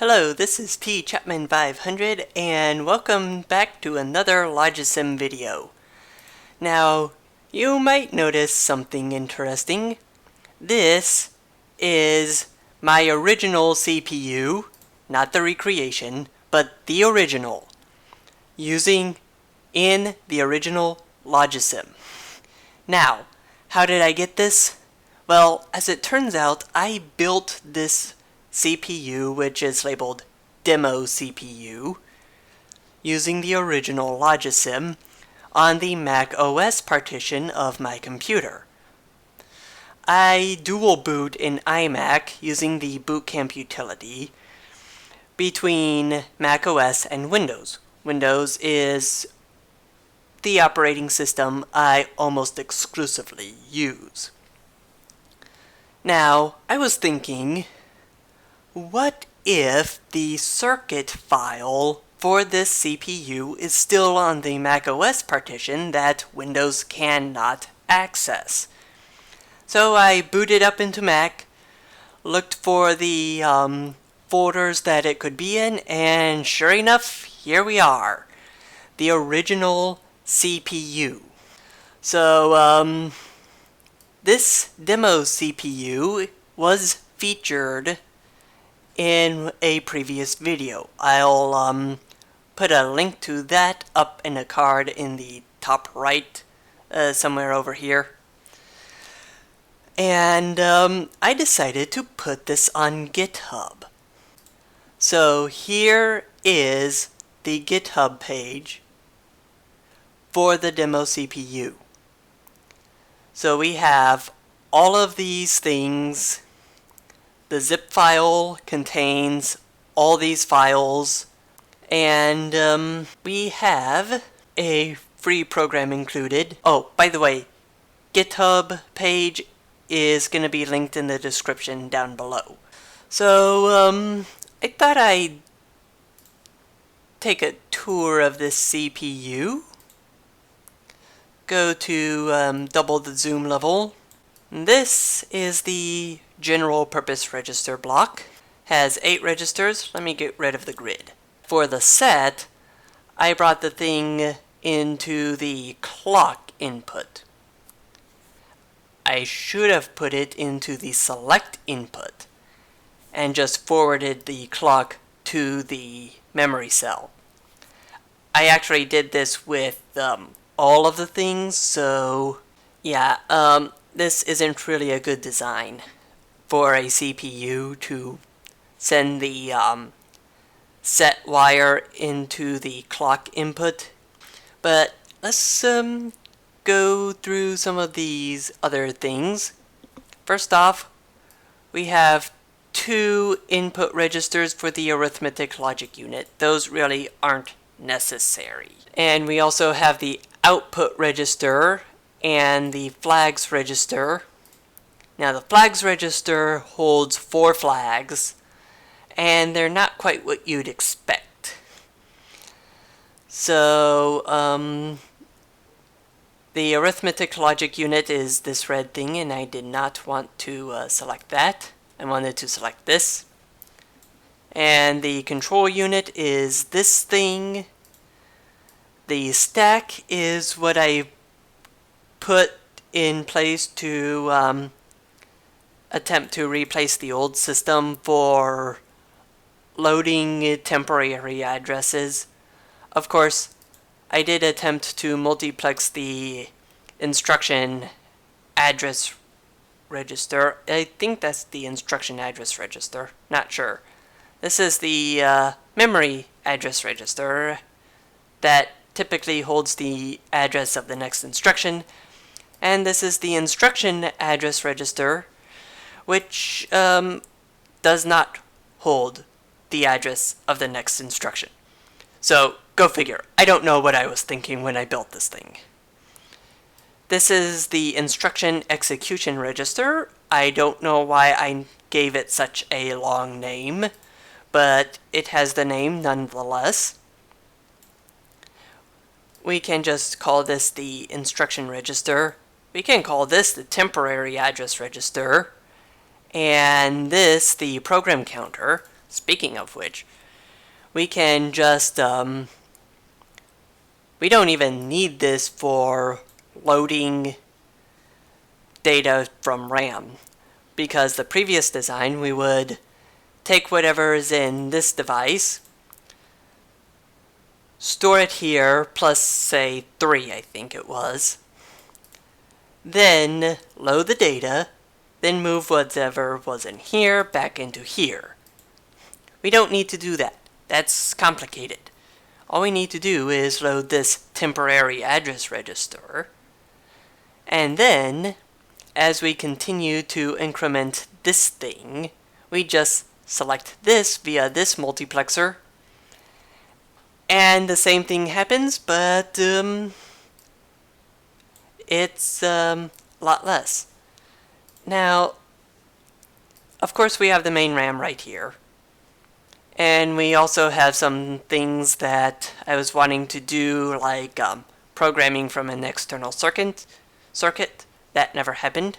Hello, this is T Chapman 500 and welcome back to another Logisim video. Now, you might notice something interesting. This is my original CPU, not the recreation, but the original, using in the original Logisim. Now, how did I get this? Well, as it turns out, I built this CPU, which is labeled Demo CPU, using the original Logisim on the Mac OS partition of my computer. I dual boot in iMac using the Boot Camp utility between Mac OS and Windows. Windows is the operating system I almost exclusively use. Now, I was thinking, what if the circuit file for this CPU is still on the Mac OS partition that Windows cannot access? So I booted up into Mac, looked for the folders that it could be in, and sure enough, here we are. The original CPU. So, this demo CPU was featured in a previous video. I'll put a link to that up in a card in the top right, somewhere over here. And I decided to put this on GitHub. So here is the GitHub page for the demo CPU. So we have all of these things. The zip file contains all these files, and we have a free program included. Oh, by the way, GitHub page is going to be linked in the description down below. So, I thought I'd take a tour of this CPU. Go to double the zoom level. This is the general purpose register block. Has 8 registers. Let me get rid of the grid. For the set, I brought the thing into the clock input. I should have put it into the select input and just forwarded the clock to the memory cell. I actually did this with all of the things, so yeah, this isn't really a good design for a CPU to send the set wire into the clock input. But let's go through some of these other things. First off, we have 2 input registers for the arithmetic logic unit. Those really aren't necessary. And we also have the output register and the flags register. Now the flags register holds 4 flags, and they're not quite what you'd expect. So, the arithmetic logic unit is this red thing, and I did not want to select that. I wanted to select this. And the control unit is this thing. The stack is what I put in place to attempt to replace the old system for loading temporary addresses. Of course, I did attempt to multiplex the instruction address register. I think that's the instruction address register. Not sure. This is the memory address register that typically holds the address of the next instruction. And this is the instruction address register, which does not hold the address of the next instruction. So, go figure. I don't know what I was thinking when I built this thing. This is the instruction execution register. I don't know why I gave it such a long name, but it has the name nonetheless. We can just call this the instruction register. We can call this the temporary address register, and this the program counter. speaking of which, we can just, we don't even need this for loading data from RAM, because the previous design, we would take whatever is in this device, store it here, plus say 3, I think it was, then load the data, then move whatever was in here back into here. We don't need to do that. That's complicated. All we need to do is load this temporary address register, and then, as we continue to increment this thing, we just select this via this multiplexer, and the same thing happens, but it's a lot less. Now, of course we have the main RAM right here, and we also have some things that I was wanting to do, like programming from an external circuit. That never happened.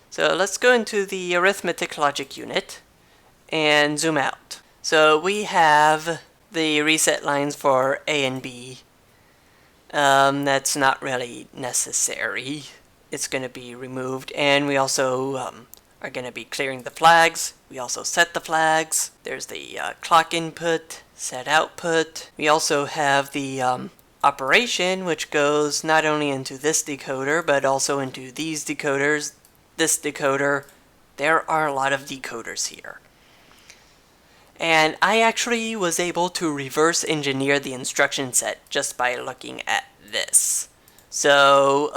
So let's go into the Arithmetic Logic unit and zoom out. So we have the reset lines for A and B. That's not really necessary. It's going to be removed, and we also are going to be clearing the flags. We also set the flags. There's the clock input, set output. We also have the operation, which goes not only into this decoder, but also into these decoders, this decoder. There are a lot of decoders here. And I actually was able to reverse engineer the instruction set just by looking at this. So,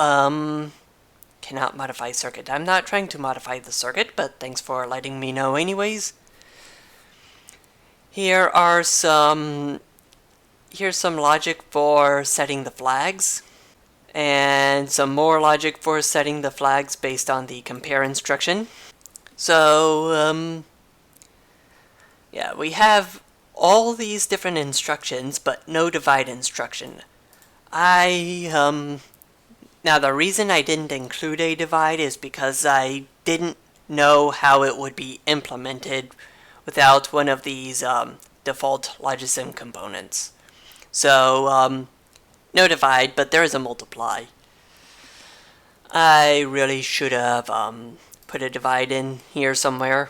cannot modify circuit. I'm not trying to modify the circuit, but thanks for letting me know anyways. Here's some logic for setting the flags, and some more logic for setting the flags based on the compare instruction. So, yeah, we have all these different instructions, but no divide instruction. Now the reason I didn't include a divide is because I didn't know how it would be implemented without one of these default Logisim components. So, no divide, but there is a multiply. I really should have put a divide in here somewhere.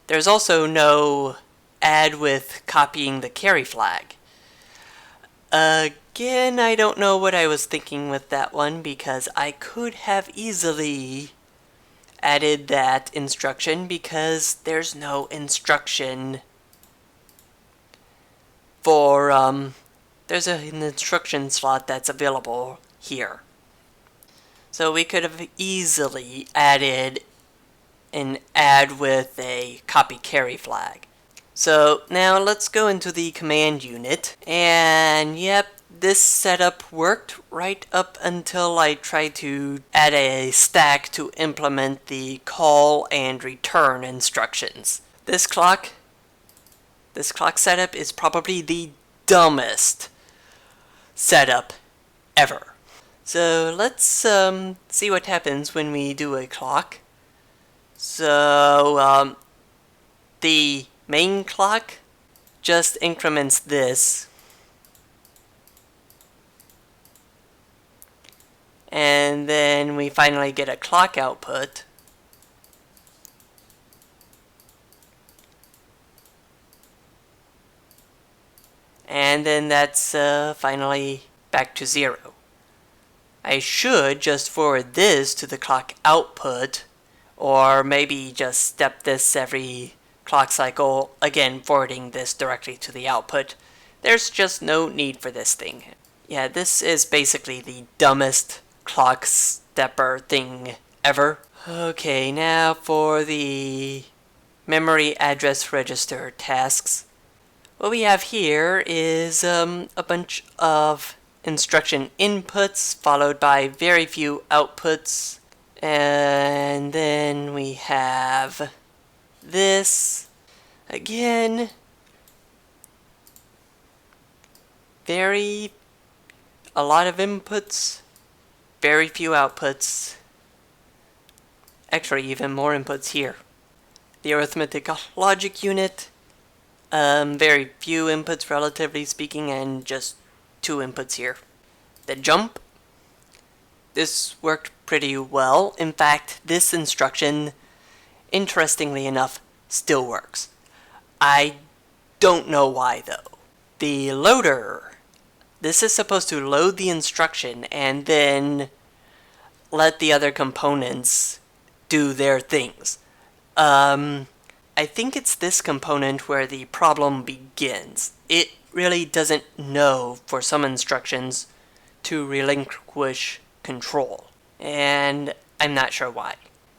There's also no add with copying the carry flag. Again, I don't know what I was thinking with that one, because I could have easily added that instruction, because there's no instruction for, there's an instruction slot that's available here. So we could have easily added an add with a copy carry flag. So now let's go into the command unit, and yep, this setup worked right up until I tried to add a stack to implement the call and return instructions. This clock setup is probably the dumbest setup ever. So let's see what happens when we do a clock. So the main clock just increments this, and then we finally get a clock output, and then that's finally back to 0. I should just forward this to the clock output, or maybe just step this every clock cycle, again forwarding this directly to the output. There's just no need for this thing. Yeah, this is basically the dumbest clock stepper thing ever. Okay, now for the memory address register tasks. What we have here is a bunch of instruction inputs followed by very few outputs, and then we have this again, a lot of inputs, very few outputs, actually even more inputs here. The arithmetic logic unit, Very few inputs relatively speaking, and just 2 inputs here. The jump. This worked pretty well. In fact, this instruction, interestingly enough, still works. I don't know why though. The loader. This is supposed to load the instruction and then let the other components do their things. I think it's this component where the problem begins. It really doesn't know for some instructions to relinquish control, and I'm not sure why.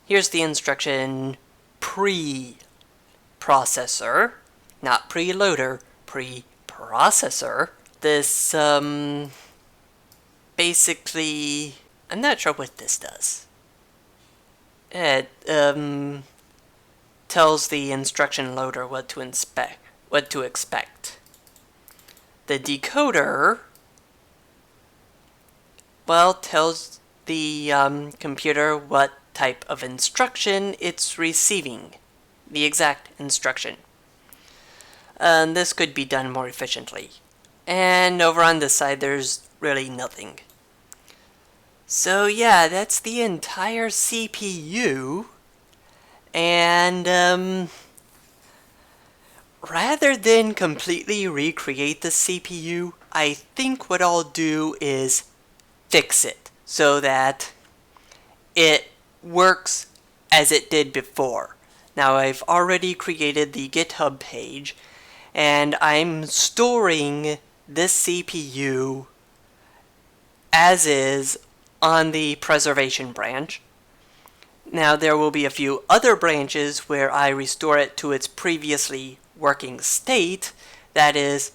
Here's the instruction pre-processor, not preloader, pre-processor. This, basically, I'm not sure what this does. It, tells the instruction loader what to expect. The decoder, well, tells the computer what type of instruction it's receiving, the exact instruction. This could be done more efficiently. And over on this side, there's really nothing. So yeah, that's the entire CPU. And rather than completely recreate the CPU, I think what I'll do is fix it so that it works as it did before. Now I've already created the GitHub page, and I'm storing this CPU as is on the preservation branch. Now there will be a few other branches where I restore it to its previously working state, that is,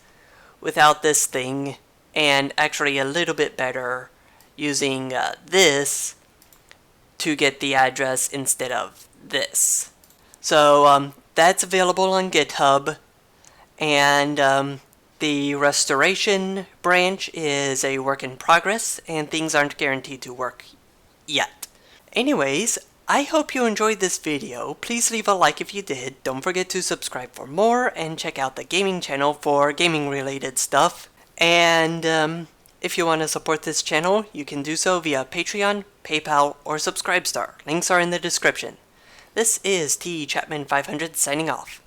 without this thing, and actually a little bit better using this to get the address instead of this. So that's available on GitHub, and the restoration branch is a work in progress, and things aren't guaranteed to work yet. Anyways, I hope you enjoyed this video. Please leave a like if you did. Don't forget to subscribe for more, and check out the gaming channel for gaming related stuff. And if you want to support this channel, you can do so via Patreon, PayPal, or Subscribestar. Links are in the description. This is T Chapman 500 signing off.